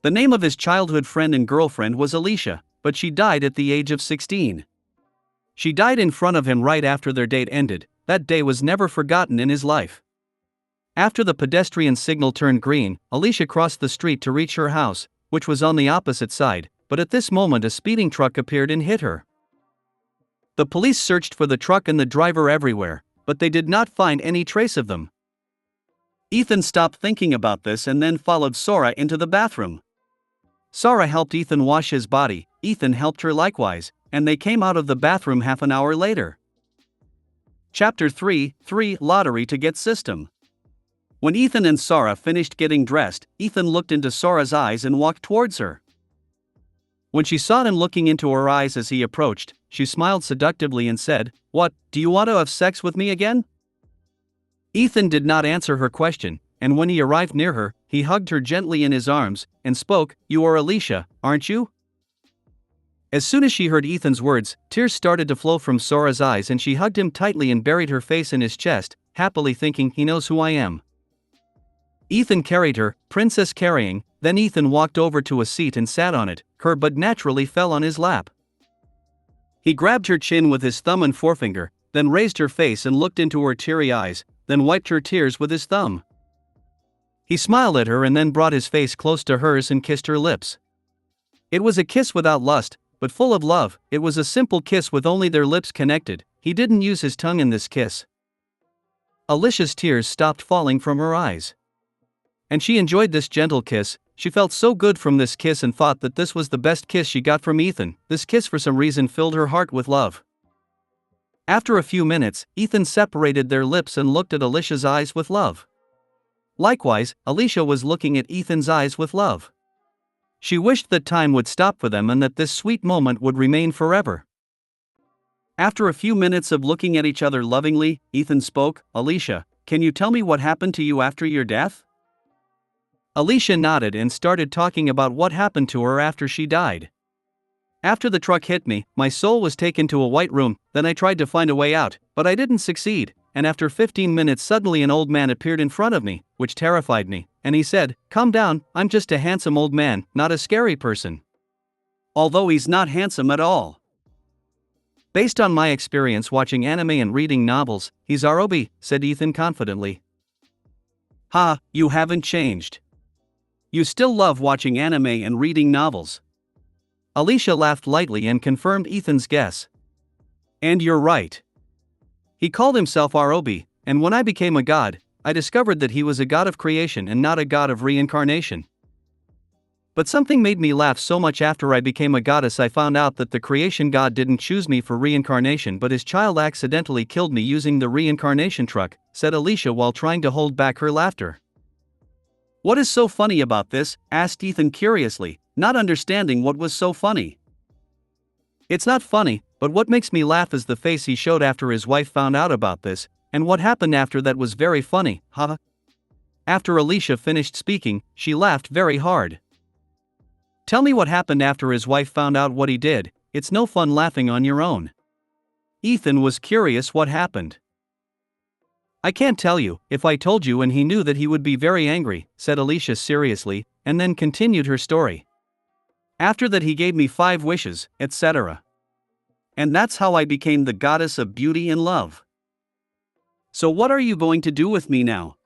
The name of his childhood friend and girlfriend was Alicia, but she died at the age of 16. She died in front of him right after their date ended. That day was never forgotten in his life. After the pedestrian signal turned green, Alicia crossed the street to reach her house, which was on the opposite side, but at this moment a speeding truck appeared and hit her. The police searched for the truck and the driver everywhere, but they did not find any trace of them. Ethan stopped thinking about this and then followed Sora into the bathroom. Sora helped Ethan wash his body, Ethan helped her likewise, and they came out of the bathroom half an hour later. Chapter 3: Lottery to Get System. When Ethan and Sora finished getting dressed, Ethan looked into Sora's eyes and walked towards her. When she saw him looking into her eyes as he approached, she smiled seductively and said, "What, do you want to have sex with me again?" Ethan did not answer her question, and when he arrived near her, he hugged her gently in his arms and spoke, "You are Alicia, aren't you?" As soon as she heard Ethan's words, tears started to flow from Sora's eyes and she hugged him tightly and buried her face in his chest, happily thinking, "He knows who I am." Ethan carried her, princess carrying, then Ethan walked over to a seat and sat on it, her butt naturally fell on his lap. He grabbed her chin with his thumb and forefinger, then raised her face and looked into her teary eyes, then wiped her tears with his thumb. He smiled at her and then brought his face close to hers and kissed her lips. It was a kiss without lust, but full of love. It was a simple kiss with only their lips connected. He didn't use his tongue in this kiss. Alicia's tears stopped falling from her eyes. And she enjoyed this gentle kiss. She felt so good from this kiss and thought that this was the best kiss she got from Ethan. This kiss for some reason filled her heart with love. After a few minutes, Ethan separated their lips and looked at Alicia's eyes with love. Likewise, Alicia was looking at Ethan's eyes with love. She wished that time would stop for them and that this sweet moment would remain forever. After a few minutes of looking at each other lovingly, Ethan spoke, "Alicia, can you tell me what happened to you after your death?" Alicia nodded and started talking about what happened to her after she died. "After the truck hit me, my soul was taken to a white room, then I tried to find a way out, but I didn't succeed, and after 15 minutes suddenly an old man appeared in front of me, which terrified me, and he said, 'Calm down, I'm just a handsome old man, not a scary person.' Although he's not handsome at all. Based on my experience watching anime and reading novels, he's ROB, said Ethan confidently. Ha, you haven't changed. You still love watching anime and reading novels. Alicia laughed lightly and confirmed Ethan's guess. And you're right. He called himself ROB, and when I became a god, I discovered that he was a god of creation and not a god of reincarnation. But something made me laugh so much after I became a goddess. I found out that the creation god didn't choose me for reincarnation, but his child accidentally killed me using the reincarnation truck, said Alicia while trying to hold back her laughter. What is so funny about this? Asked Ethan curiously, not understanding what was so funny. It's not funny, but what makes me laugh is the face he showed after his wife found out about this, and what happened after that was very funny, haha. After Alicia finished speaking, she laughed very hard. Tell me what happened after his wife found out what he did. It's no fun laughing on your own. Ethan was curious what happened. I can't tell you. If I told you and he knew that he would be very angry, said Alicia seriously, and then continued her story. After that he gave me 5 wishes, etc. And that's how I became the goddess of beauty and love. So what are you going to do with me now?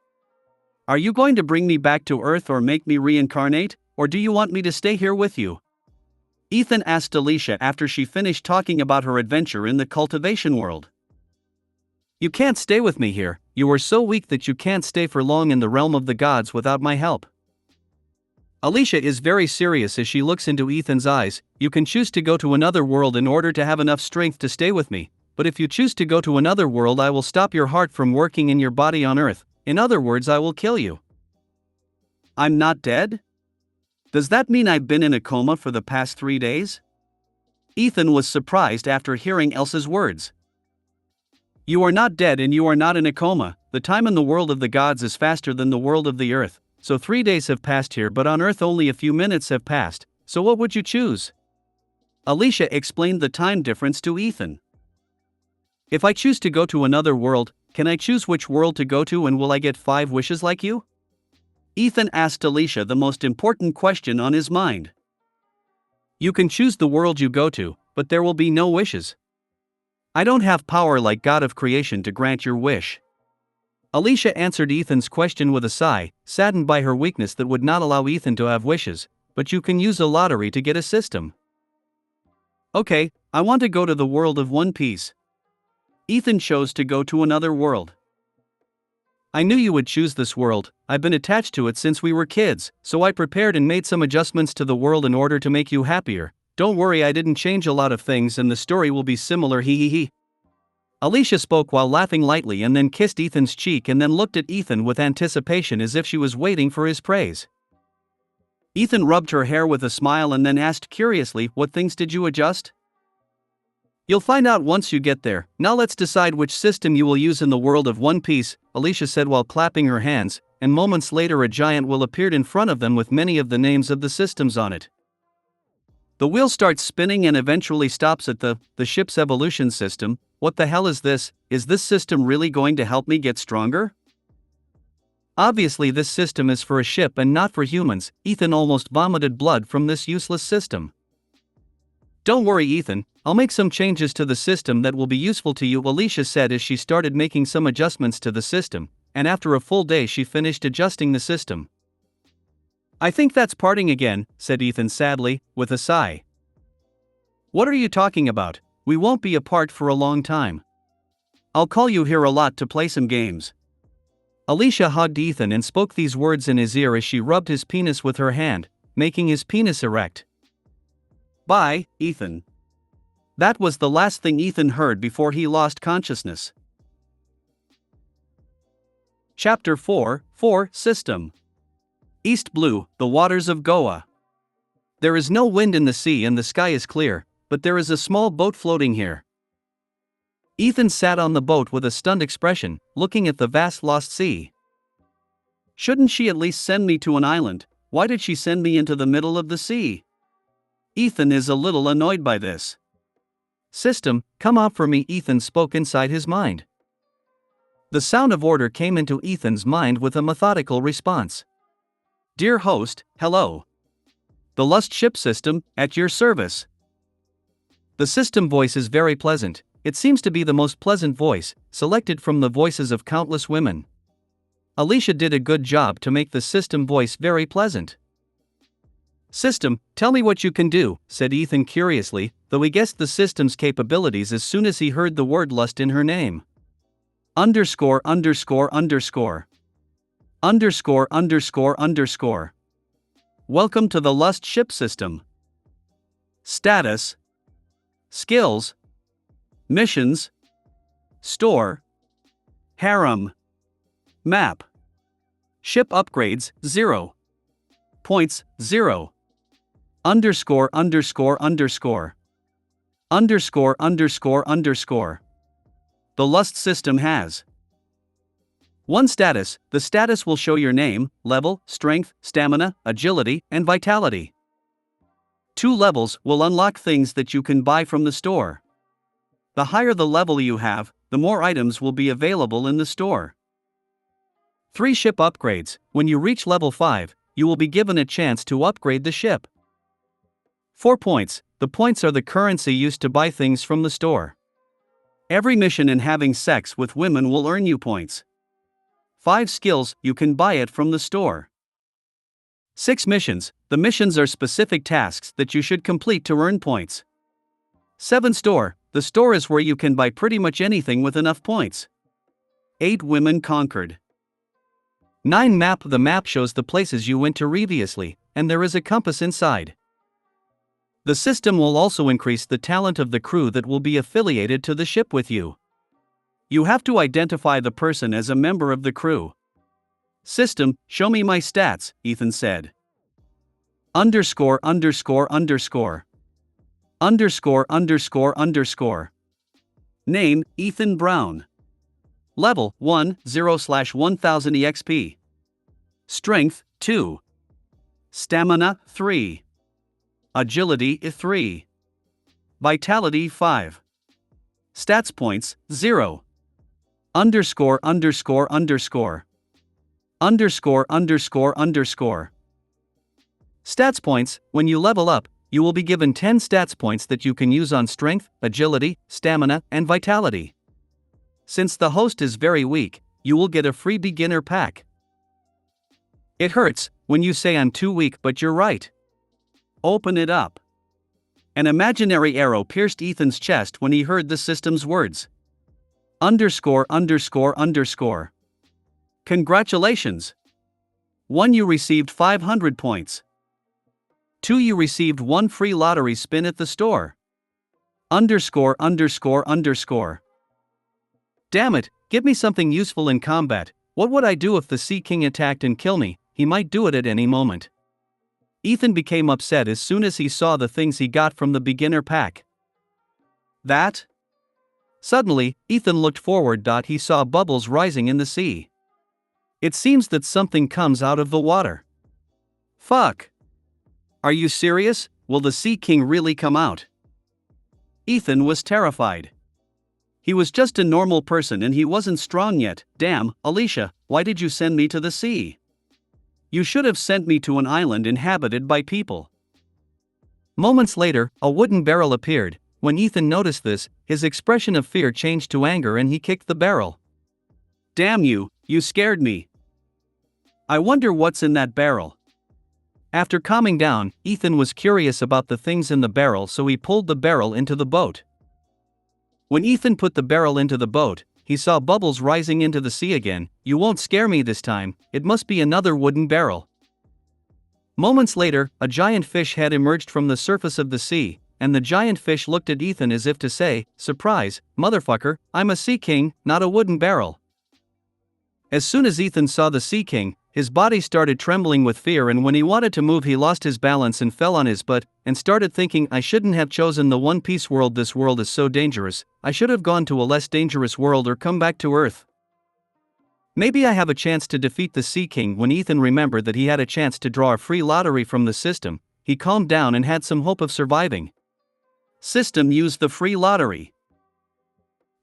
Are you going to bring me back to Earth or make me reincarnate, or do you want me to stay here with you? Ethan asked Alicia after she finished talking about her adventure in the cultivation world. You can't stay with me here. You are so weak that you can't stay for long in the realm of the gods without my help. Alicia is very serious as she looks into Ethan's eyes. You can choose to go to another world in order to have enough strength to stay with me, but if you choose to go to another world I will stop your heart from working in your body on Earth. In other words, I will kill you. I'm not dead? Does that mean I've been in a coma for the past 3 days? Ethan was surprised after hearing Elsa's words. You are not dead and you are not in a coma. The time in the world of the gods is faster than the world of the earth, so 3 days have passed here, but on Earth only a few minutes have passed, so what would you choose? Alicia explained the time difference to Ethan. If I choose to go to another world, can I choose which world to go to and will I get 5 wishes like you? Ethan asked Alicia the most important question on his mind. You can choose the world you go to, but there will be no wishes. I don't have power like God of creation to grant your wish. Alicia answered Ethan's question with a sigh, saddened by her weakness that would not allow Ethan to have wishes, but you can use a lottery to get a system. Okay, I want to go to the world of One Piece. Ethan chose to go to another world. I knew you would choose this world. I've been attached to it since we were kids, so I prepared and made some adjustments to the world in order to make you happier. Don't worry, I didn't change a lot of things and the story will be similar, he. Alicia spoke while laughing lightly and then kissed Ethan's cheek and then looked at Ethan with anticipation as if she was waiting for his praise. Ethan rubbed her hair with a smile and then asked curiously, what things did you adjust? You'll find out once you get there. Now let's decide which system you will use in the world of One Piece, Alicia said while clapping her hands, and moments later a giant wheel appeared in front of them with many of the names of the systems on it. The wheel starts spinning and eventually stops at the ship's evolution system. What the hell is this? Is this system really going to help me get stronger? Obviously this system is for a ship and not for humans. Ethan almost vomited blood from this useless system. Don't worry Ethan, I'll make some changes to the system that will be useful to you, Alicia said as she started making some adjustments to the system, and after a full day she finished adjusting the system. I think that's parting again, said Ethan sadly, with a sigh. What are you talking about? We won't be apart for a long time. I'll call you here a lot to play some games. Alicia hugged Ethan and spoke these words in his ear as she rubbed his penis with her hand, making his penis erect. Bye, Ethan. That was the last thing Ethan heard before he lost consciousness. Chapter 4, System. East Blue, the waters of Goa. There is no wind in the sea and the sky is clear, but there is a small boat floating here. Ethan sat on the boat with a stunned expression, looking at the vast lost sea. Shouldn't she at least send me to an island? Why did she send me into the middle of the sea? Ethan is a little annoyed by this. System, come out for me, Ethan spoke inside his mind. The sound of order came into Ethan's mind with a methodical response. Dear host, hello. The Lust Ship System, at your service. The system voice is very pleasant. It seems to be the most pleasant voice, selected from the voices of countless women. Alicia did a good job to make the system voice very pleasant. System, tell me what you can do, said Ethan curiously, though he guessed the system's capabilities as soon as he heard the word lust in her name. Underscore. Welcome to the Lust Ship System. Status. Skills. Missions. Store. Harem. Map. Ship upgrades, 0. Points, 0. Underscore. The Lust system has 1 status. The status will show your name, level, strength, stamina, agility, and vitality. 2 levels will unlock things that you can buy from the store. The higher the level you have, the more items will be available in the store. 3 ship upgrades. When you reach level 5, you will be given a chance to upgrade the ship. 4 points. The points are the currency used to buy things from the store. Every mission in having sex with women will earn you points. 5 skills, you can buy it from the store. 6 missions, the missions are specific tasks that you should complete to earn points. 7 store, the store is where you can buy pretty much anything with enough points. 8 women conquered. 9 map, the map shows the places you went to previously, and there is a compass inside. The system will also increase the talent of the crew that will be affiliated to the ship with you. You have to identify the person as a member of the crew. System, show me my stats, Ethan said. Underscore. Name, Ethan Brown. Level, 1, 0/1000 EXP. Strength, 2. Stamina, 3. Agility, 3. Vitality, 5. Stats points, 0. Underscore. Underscore underscore underscore. Stats points. When you level up, you will be given 10 stats points that you can use on strength, agility, stamina, and vitality. Since the host is very weak, you will get a free beginner pack. It hurts when you say I'm too weak, but you're right. Open it up. An imaginary arrow pierced Ethan's chest when he heard the system's words. Underscore underscore underscore. Congratulations! 1. You received 500 points. 2. You received 1 free lottery spin at the store. Underscore underscore underscore. Damn it, give me something useful in combat. What would I do if the Sea King attacked and killed me? He might do it at any moment. Ethan became upset as soon as he saw the things he got from the beginner pack. That? Suddenly, Ethan looked forward. He saw bubbles rising in the sea. It seems that something comes out of the water. Fuck. Are you serious? Will the Sea King really come out? Ethan was terrified. He was just a normal person and he wasn't strong yet. Damn, Alicia, why did you send me to the sea? You should have sent me to an island inhabited by people. Moments later, a wooden barrel appeared. When Ethan noticed this, his expression of fear changed to anger and he kicked the barrel. Damn you, you scared me. I wonder what's in that barrel. After calming down, Ethan was curious about the things in the barrel, so he pulled the barrel into the boat. When Ethan put the barrel into the boat, he saw bubbles rising into the sea again. You won't scare me this time, it must be another wooden barrel. Moments later, a giant fish head emerged from the surface of the sea, and the giant fish looked at Ethan as if to say, surprise, motherfucker, I'm a Sea King, not a wooden barrel. As soon as Ethan saw the Sea King, his body started trembling with fear, and when he wanted to move he lost his balance and fell on his butt, and started thinking, I shouldn't have chosen the One Piece world, this world is so dangerous, I should have gone to a less dangerous world or come back to Earth. Maybe I have a chance to defeat the Sea King. When Ethan remembered that he had a chance to draw a free lottery from the system, he calmed down and had some hope of surviving. System used the free lottery.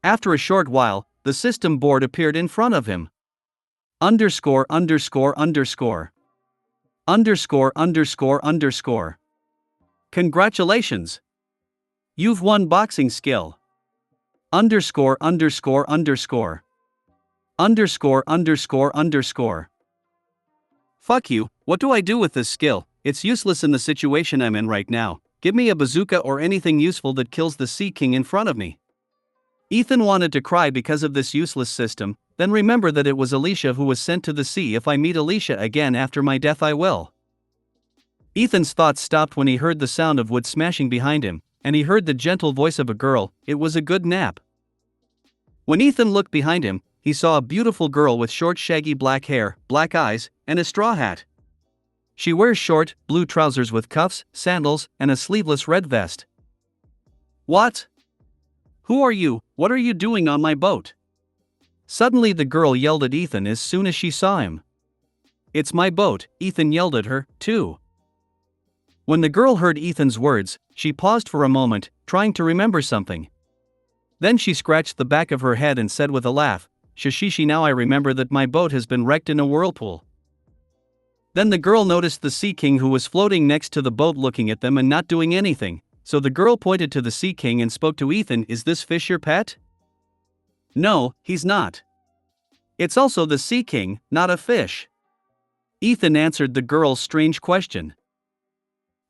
After a short while, the system board appeared in front of him. Underscore underscore underscore. Underscore underscore underscore. Congratulations! You've won boxing skill. Underscore underscore underscore. Underscore underscore underscore. Fuck you, what do I do with this skill? It's useless in the situation I'm in right now. Give me a bazooka or anything useful that kills the Sea King in front of me. Ethan wanted to cry because of this useless system, then remember that it was Alicia who was sent to the sea. If I meet Alicia again after my death I will. Ethan's thoughts stopped when he heard the sound of wood smashing behind him, and he heard the gentle voice of a girl. It was a good nap. When Ethan looked behind him, he saw a beautiful girl with short shaggy black hair, black eyes, and a straw hat. She wears short, blue trousers with cuffs, sandals, and a sleeveless red vest. What? Who are you? What are you doing on my boat? Suddenly the girl yelled at Ethan as soon as she saw him. It's my boat, Ethan yelled at her, too. When the girl heard Ethan's words, she paused for a moment, trying to remember something. Then she scratched the back of her head and said with a laugh, Shishishi, now I remember that my boat has been wrecked in a whirlpool. Then the girl noticed the Sea King, who was floating next to the boat looking at them and not doing anything, so the girl pointed to the Sea King and spoke to Ethan. Is this fish your pet? No, he's not. It's also the Sea King, not a fish. Ethan answered the girl's strange question.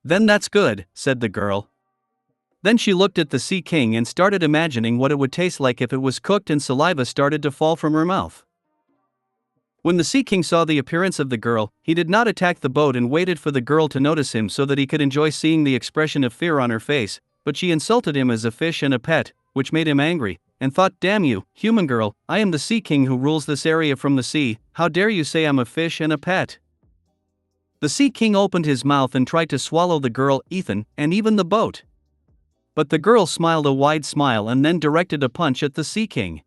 Then that's good, said the girl. Then she looked at the Sea King and started imagining what it would taste like if it was cooked, and saliva started to fall from her mouth. When the Sea King saw the appearance of the girl, he did not attack the boat and waited for the girl to notice him so that he could enjoy seeing the expression of fear on her face, but she insulted him as a fish and a pet, which made him angry, and thought, damn you, human girl, I am the Sea King who rules this area from the sea, how dare you say I'm a fish and a pet? The Sea King opened his mouth and tried to swallow the girl, Ethan, and even the boat. But the girl smiled a wide smile and then directed a punch at the Sea King.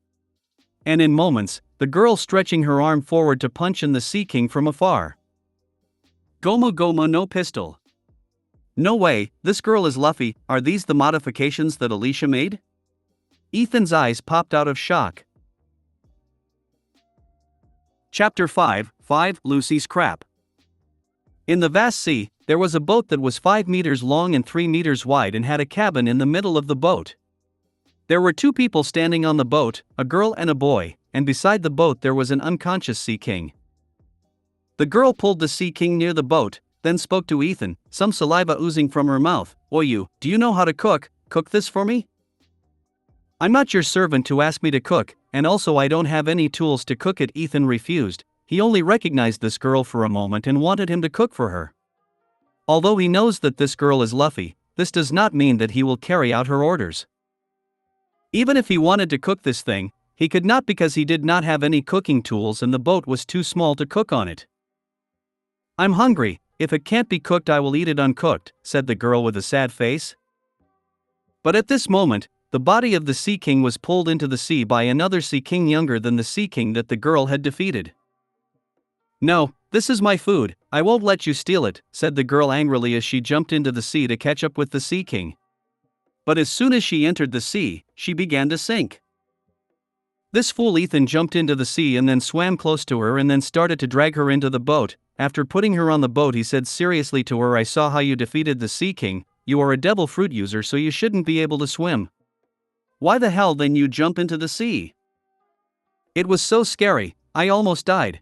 And in moments, the girl stretching her arm forward to punch in the Sea King from afar. Goma Goma no pistol. No way, this girl is Luffy. Are these the modifications that Alicia made? Ethan's eyes popped out of shock. Chapter 5 Lucy's Crap. In the vast sea, there was a boat that was 5 meters long and 3 meters wide and had a cabin in the middle of the boat. There were 2 people standing on the boat, a girl and a boy, and beside the boat there was an unconscious sea king. The girl pulled the sea king near the boat, then spoke to Ethan, some saliva oozing from her mouth. "Oi, do you know how to cook? Cook this for me?" "I'm not your servant to ask me to cook, and also I don't have any tools to cook it." Ethan refused. He only recognized this girl for a moment and wanted him to cook for her. Although he knows that this girl is Luffy, this does not mean that he will carry out her orders. Even if he wanted to cook this thing, he could not because he did not have any cooking tools and the boat was too small to cook on it. "I'm hungry. If it can't be cooked I will eat it uncooked," said the girl with a sad face. But at this moment, the body of the Sea King was pulled into the sea by another Sea King younger than the Sea King that the girl had defeated. "No, this is my food, I won't let you steal it," said the girl angrily as she jumped into the sea to catch up with the Sea King. But as soon as she entered the sea, she began to sink. This fool Ethan jumped into the sea and then swam close to her and then started to drag her into the boat. After putting her on the boat he said seriously to her, "I saw how you defeated the Sea King. You are a devil fruit user, so you shouldn't be able to swim. Why the hell then you jump into the sea?" "It was so scary, I almost died,"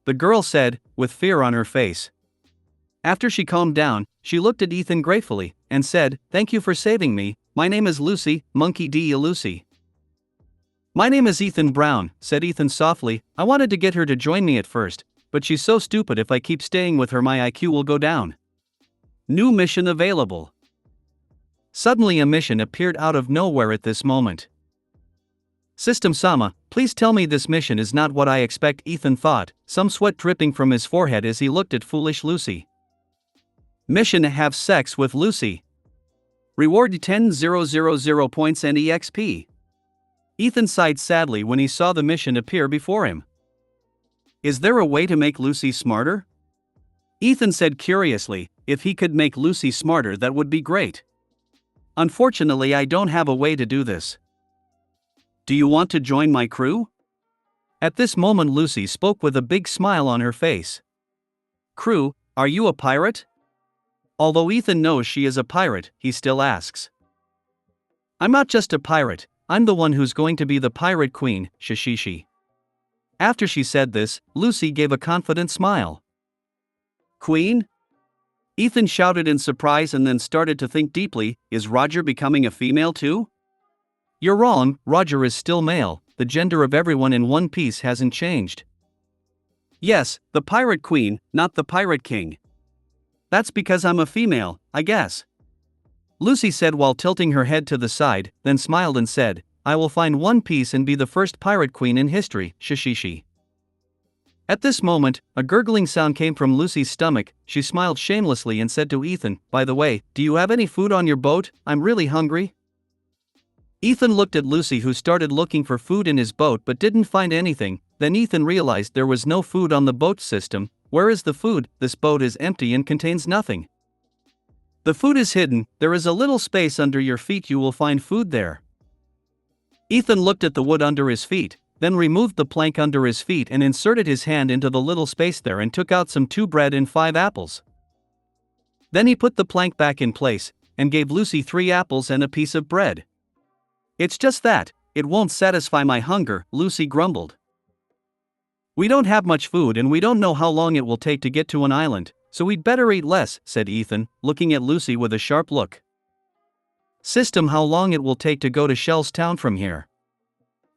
the girl said, with fear on her face. After she calmed down, she looked at Ethan gratefully, and said, "Thank you for saving me. My name is Lucy, Monkey D. Lucy." "My name is Ethan Brown," said Ethan softly. "I wanted to get her to join me at first, but she's so stupid if I keep staying with her my IQ will go down. New mission available." Suddenly a mission appeared out of nowhere at this moment. "System Sama, please tell me this mission is not what I expect," Ethan thought, some sweat dripping from his forehead as he looked at foolish Lucy. Mission: have sex with Lucy. Reward 10,000 points and EXP. Ethan sighed sadly when he saw the mission appear before him. Is there a way to make Lucy smarter? Ethan said curiously, if he could make Lucy smarter that would be great. Unfortunately I don't have a way to do this. Do you want to join my crew? At this moment Lucy spoke with a big smile on her face. Crew, are you a pirate? Although Ethan knows she is a pirate, he still asks. I'm not just a pirate, I'm the one who's going to be the pirate queen, Shishishi. After she said this, Lucy gave a confident smile. Queen? Ethan shouted in surprise and then started to think deeply, is Roger becoming a female too? You're wrong, Roger is still male, the gender of everyone in One Piece hasn't changed. Yes, the pirate queen, not the pirate king. That's because I'm a female, I guess. Lucy said while tilting her head to the side, then smiled and said, I will find One Piece and be the first pirate queen in history, Shishishi. At this moment, a gurgling sound came from Lucy's stomach. She smiled shamelessly and said to Ethan, by the way, do you have any food on your boat? I'm really hungry. Ethan looked at Lucy who started looking for food in his boat but didn't find anything. Then Ethan realized there was no food on the boat system. Where is the food? This boat is empty and contains nothing. The food is hidden, there is a little space under your feet, you will find food there. Ethan looked at the wood under his feet, then removed the plank under his feet and inserted his hand into the little space there and took out some 2 bread and 5 apples. Then he put the plank back in place, and gave Lucy 3 apples and a piece of bread. It's just that, it won't satisfy my hunger, Lucy grumbled. We don't have much food and we don't know how long it will take to get to an island, so we'd better eat less, said Ethan, looking at Lucy with a sharp look. System, how long it will take to go to Shell's Town from here?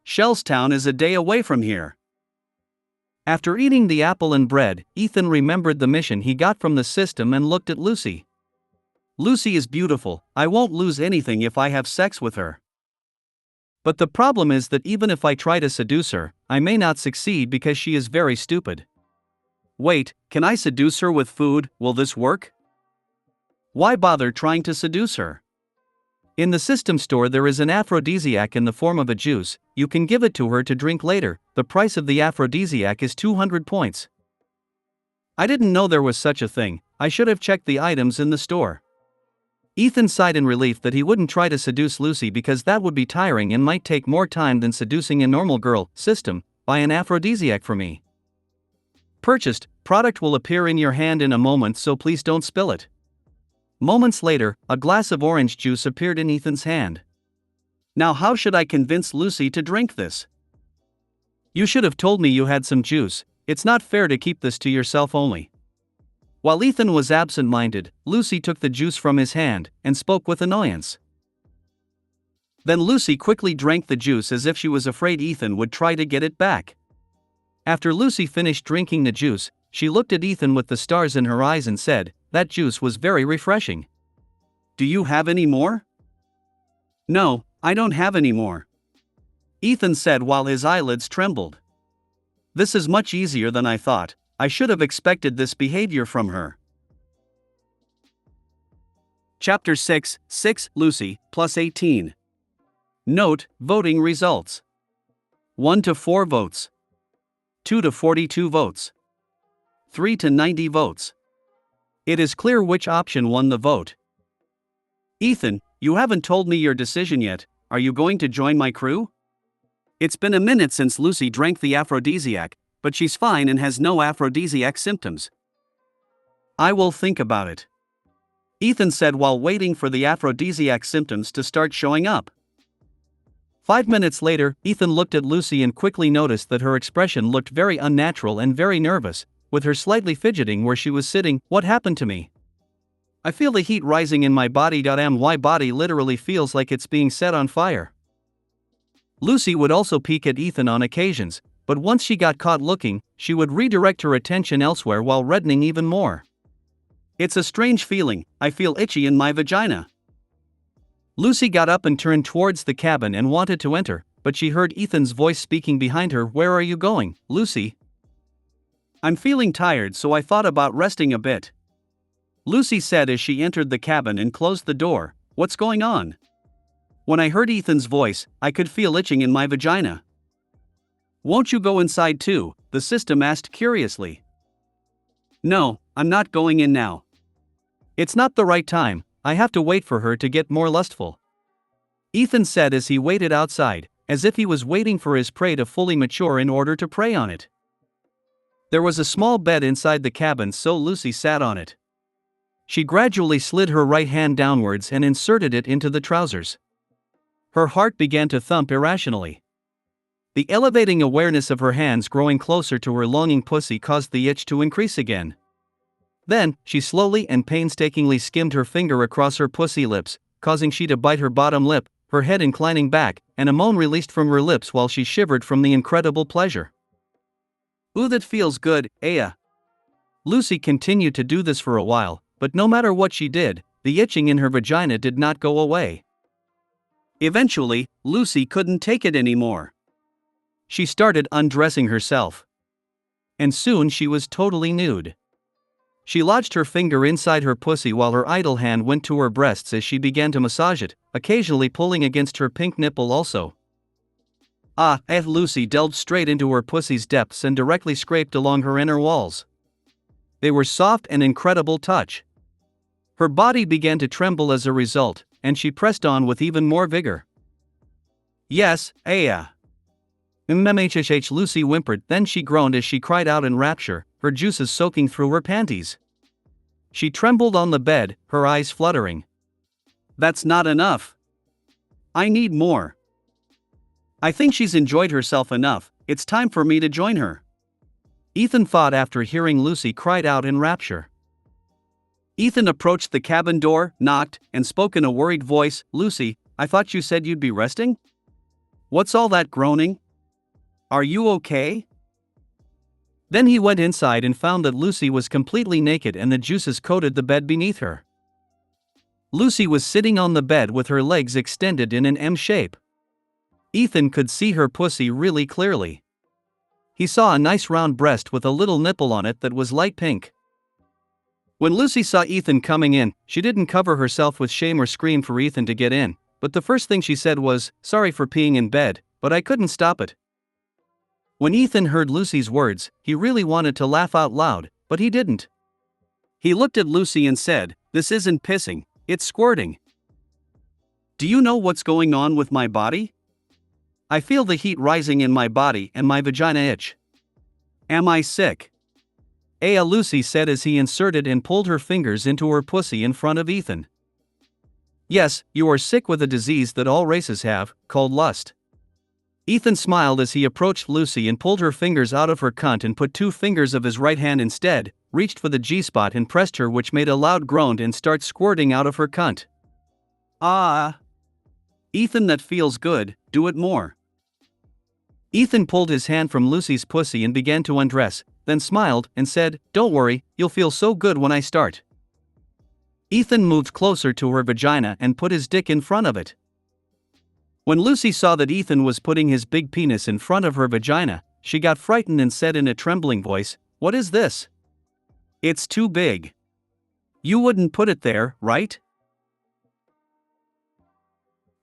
Shell's Town is a day away from here. After eating the apple and bread, Ethan remembered the mission he got from the system and looked at Lucy. Lucy is beautiful, I won't lose anything if I have sex with her. But the problem is that even if I try to seduce her, I may not succeed because she is very stupid. Wait, can I seduce her with food? Will this work? Why bother trying to seduce her? In the system store there is an aphrodisiac in the form of a juice, you can give it to her to drink later, the price of the aphrodisiac is 200 points. I didn't know there was such a thing, I should have checked the items in the store. Ethan sighed in relief that he wouldn't try to seduce Lucy because that would be tiring and might take more time than seducing a normal girl. System, buy an aphrodisiac for me. Purchased, product will appear in your hand in a moment, so please don't spill it. Moments later, a glass of orange juice appeared in Ethan's hand. Now how should I convince Lucy to drink this? You should have told me you had some juice. It's not fair to keep this to yourself only. While Ethan was absent-minded, Lucy took the juice from his hand and spoke with annoyance. Then Lucy quickly drank the juice as if she was afraid Ethan would try to get it back. After Lucy finished drinking the juice, she looked at Ethan with the stars in her eyes and said, "That juice was very refreshing. Do you have any more?" "No, I don't have any more," Ethan said while his eyelids trembled. "This is much easier than I thought. I should have expected this behavior from her." Chapter 6, Lucy, plus 18. Note, voting results. 1 to 4 votes. 2 to 42 votes. 3 to 90 votes. It is clear which option won the vote. Ethan, you haven't told me your decision yet. Are you going to join my crew? It's been a minute since Lucy drank the aphrodisiac, but she's fine and has no aphrodisiac symptoms. I will think about it, Ethan said while waiting for the aphrodisiac symptoms to start showing up. 5 minutes later, Ethan looked at Lucy and quickly noticed that her expression looked very unnatural and very nervous, with her slightly fidgeting where she was sitting. What happened to me? I feel the heat rising in my body. My body literally feels like it's being set on fire. Lucy would also peek at Ethan on occasions, but once she got caught looking, she would redirect her attention elsewhere while reddening even more. It's a strange feeling. I feel itchy in my vagina. Lucy got up and turned towards the cabin and wanted to enter, but she heard Ethan's voice speaking behind her. Where are you going, Lucy? I'm feeling tired, so I thought about resting a bit, Lucy said as she entered the cabin and closed the door. What's going on? When I heard Ethan's voice, I could feel itching in my vagina. Won't you go inside too? The system asked curiously. No, I'm not going in now. It's not the right time. I have to wait for her to get more lustful, Ethan said as he waited outside, as if he was waiting for his prey to fully mature in order to prey on it. There was a small bed inside the cabin, so Lucy sat on it. She gradually slid her right hand downwards and inserted it into the trousers. Her heart began to thump irrationally. The elevating awareness of her hands growing closer to her longing pussy caused the itch to increase again. Then, she slowly and painstakingly skimmed her finger across her pussy lips, causing she to bite her bottom lip, her head inclining back, and a moan released from her lips while she shivered from the incredible pleasure. Ooh, that feels good, Aya. Lucy continued to do this for a while, but no matter what she did, the itching in her vagina did not go away. Eventually, Lucy couldn't take it anymore. She started undressing herself. And soon she was totally nude. She lodged her finger inside her pussy while her idle hand went to her breasts as she began to massage it, occasionally pulling against her pink nipple also. Lucy delved straight into her pussy's depths and directly scraped along her inner walls. They were soft and incredible touch. Her body began to tremble as a result, and she pressed on with even more vigor. Yes, Aya. Lucy whimpered, then she groaned as she cried out in rapture, her juices soaking through her panties. She trembled on the bed, her eyes fluttering. That's not enough. I need more. I think she's enjoyed herself enough. It's time for me to join her, Ethan thought after hearing Lucy cried out in rapture. Ethan approached the cabin door, knocked, and spoke in a worried voice. Lucy, I thought you said you'd be resting? What's all that groaning? Are you okay? Then he went inside and found that Lucy was completely naked and the juices coated the bed beneath her. Lucy was sitting on the bed with her legs extended in an M shape. Ethan could see her pussy really clearly. He saw a nice round breast with a little nipple on it that was light pink. When Lucy saw Ethan coming in, she didn't cover herself with shame or scream for Ethan to get in, but the first thing she said was, "Sorry for peeing in bed, but I couldn't stop it." When Ethan heard Lucy's words, he really wanted to laugh out loud, but he didn't. He looked at Lucy and said, "This isn't pissing, it's squirting. Do you know what's going on with my body? I feel the heat rising in my body and my vagina itch. Am I sick?" Lucy said as he inserted and pulled her fingers into her pussy in front of Ethan. Yes, you are sick with a disease that all races have, called lust. Ethan smiled as he approached Lucy and pulled her fingers out of her cunt and put 2 fingers of his right hand instead, reached for the G-spot and pressed her, which made a loud groan and start squirting out of her cunt. Ah! Ethan, that feels good, do it more. Ethan pulled his hand from Lucy's pussy and began to undress, then smiled and said, "Don't worry, you'll feel so good when I start." Ethan moved closer to her vagina and put his dick in front of it. When Lucy saw that Ethan was putting his big penis in front of her vagina, she got frightened and said in a trembling voice, "What is this? It's too big. You wouldn't put it there, right?"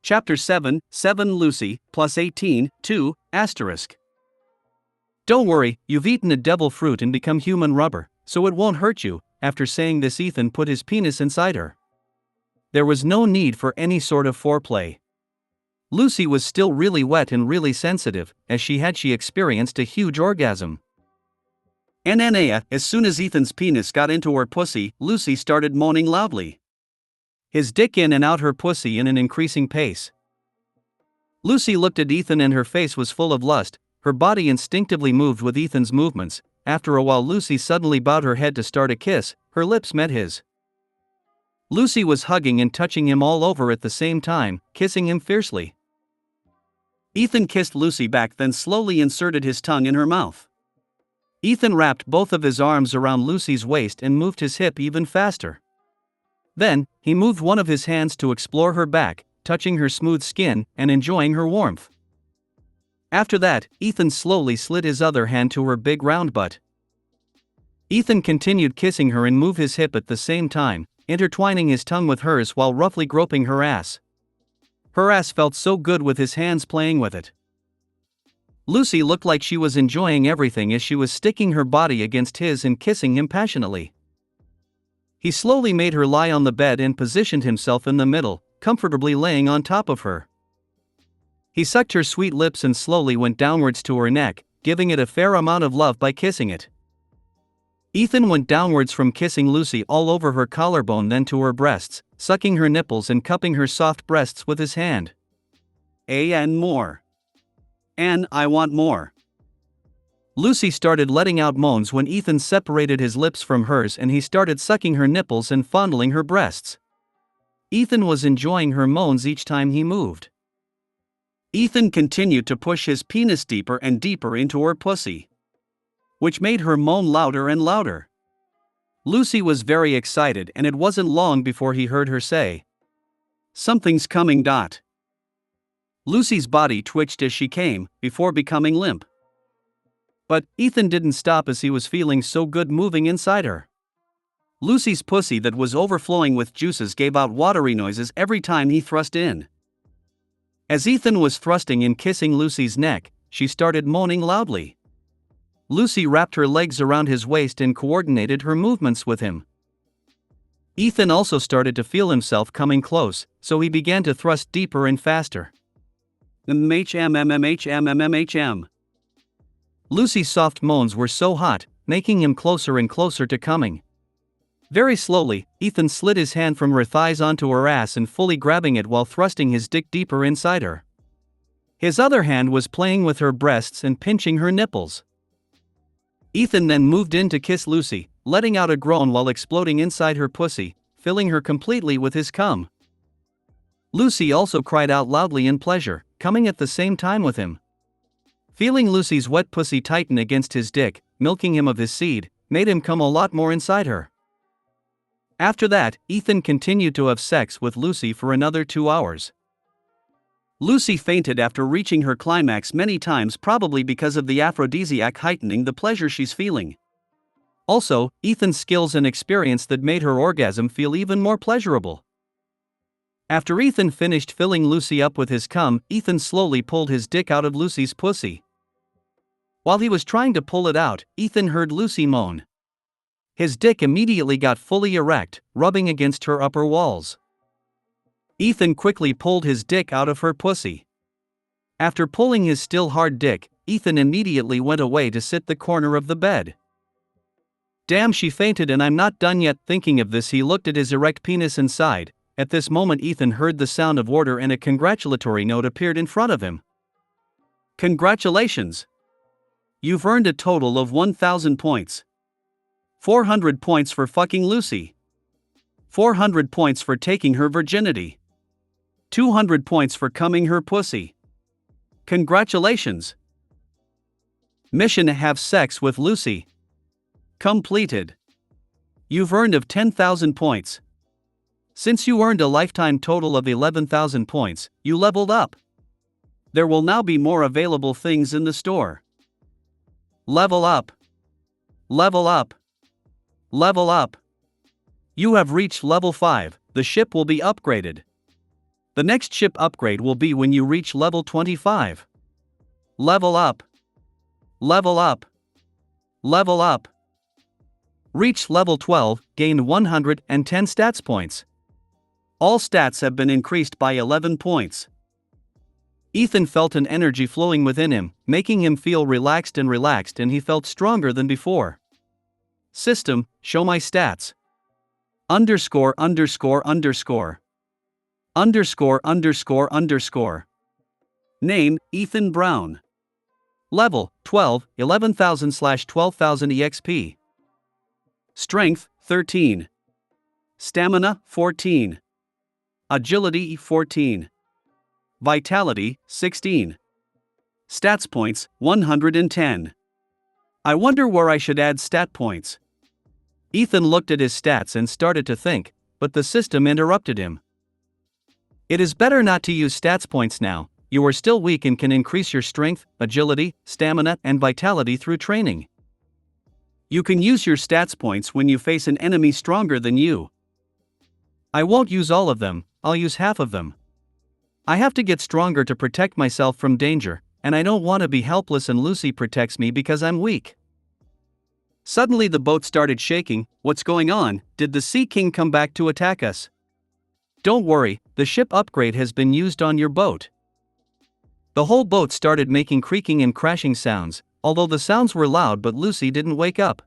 Chapter 7, 7 Lucy, plus 18, 2, asterisk. Don't worry, you've eaten a devil fruit and become human rubber, so it won't hurt you. After saying this, Ethan put his penis inside her. There was no need for any sort of foreplay. Lucy was still really wet and really sensitive, as she experienced a huge orgasm. As soon as Ethan's penis got into her pussy, Lucy started moaning loudly. His dick in and out her pussy in an increasing pace. Lucy looked at Ethan and her face was full of lust. Her body instinctively moved with Ethan's movements. After a while, Lucy suddenly bowed her head to start a kiss. Her lips met his. Lucy was hugging and touching him all over at the same time, kissing him fiercely. Ethan kissed Lucy back, then slowly inserted his tongue in her mouth. Ethan wrapped both of his arms around Lucy's waist and moved his hip even faster. Then, he moved one of his hands to explore her back, touching her smooth skin and enjoying her warmth. After that, Ethan slowly slid his other hand to her big round butt. Ethan continued kissing her and moved his hip at the same time, intertwining his tongue with hers while roughly groping her ass. Her ass felt so good with his hands playing with it. Lucy looked like she was enjoying everything as she was sticking her body against his and kissing him passionately. He slowly made her lie on the bed and positioned himself in the middle, comfortably laying on top of her. He sucked her sweet lips and slowly went downwards to her neck, giving it a fair amount of love by kissing it. Ethan went downwards from kissing Lucy all over her collarbone, then to her breasts, sucking her nipples and cupping her soft breasts with his hand. And more. And I want more. Lucy started letting out moans when Ethan separated his lips from hers and he started sucking her nipples and fondling her breasts. Ethan was enjoying her moans each time he moved. Ethan continued to push his penis deeper and deeper into her pussy, which made her moan louder and louder. Lucy was very excited and it wasn't long before he heard her say, "Something's coming." Lucy's body twitched as she came, before becoming limp. But Ethan didn't stop as he was feeling so good moving inside her. Lucy's pussy that was overflowing with juices gave out watery noises every time he thrust in. As Ethan was thrusting and kissing Lucy's neck, she started moaning loudly. Lucy wrapped her legs around his waist and coordinated her movements with him. Ethan also started to feel himself coming close, so he began to thrust deeper and faster. Lucy's soft moans were so hot, making him closer and closer to coming. Very slowly, Ethan slid his hand from her thighs onto her ass and fully grabbing it while thrusting his dick deeper inside her. His other hand was playing with her breasts and pinching her nipples. Ethan then moved in to kiss Lucy, letting out a groan while exploding inside her pussy, filling her completely with his cum. Lucy also cried out loudly in pleasure, coming at the same time with him. Feeling Lucy's wet pussy tighten against his dick, milking him of his seed, made him come a lot more inside her. After that, Ethan continued to have sex with Lucy for another 2 hours. Lucy fainted after reaching her climax many times, probably because of the aphrodisiac heightening the pleasure she's feeling. Also, Ethan's skills and experience that made her orgasm feel even more pleasurable. After Ethan finished filling Lucy up with his cum, Ethan slowly pulled his dick out of Lucy's pussy. While he was trying to pull it out, Ethan heard Lucy moan. His dick immediately got fully erect, rubbing against her upper walls. Ethan quickly pulled his dick out of her pussy. After pulling his still hard dick, Ethan immediately went away to sit the corner of the bed. Damn, she fainted, and I'm not done yet. Thinking of this, he looked at his erect penis and sighed. At this moment, Ethan heard the sound of order and a congratulatory note appeared in front of him. Congratulations! You've earned a total of 1,000 points. 400 points for fucking Lucy. 400 points for taking her virginity. 200 points for cumming her pussy. Congratulations! Mission: have sex with Lucy. Completed. You've earned of 10,000 points. Since you earned a lifetime total of 11,000 points, you leveled up. There will now be more available things in the store. Level up. Level up. Level up. You have reached level 5, the ship will be upgraded. The next ship upgrade will be when you reach level 25. Level up. Level up. Level up. Reach level 12, gain 110 stats points. All stats have been increased by 11 points. Ethan felt an energy flowing within him, making him feel relaxed, and he felt stronger than before. System, show my stats. Underscore underscore underscore. Underscore underscore underscore. Name, Ethan Brown. Level, 12, 11,000/12,000 EXP. Strength, 13. Stamina, 14. Agility, 14. Vitality, 16. Stats points, 110. I wonder where I should add stat points. Ethan looked at his stats and started to think, but the system interrupted him. It is better not to use stats points now. You are still weak and can increase your strength, agility, stamina, and vitality through training. You can use your stats points when you face an enemy stronger than you. I won't use all of them, I'll use half of them. I have to get stronger to protect myself from danger, and I don't want to be helpless and Lucy protects me because I'm weak. Suddenly the boat started shaking. What's going on? Did the Sea King come back to attack us? Don't worry, the ship upgrade has been used on your boat. The whole boat started making creaking and crashing sounds, although the sounds were loud, but Lucy didn't wake up.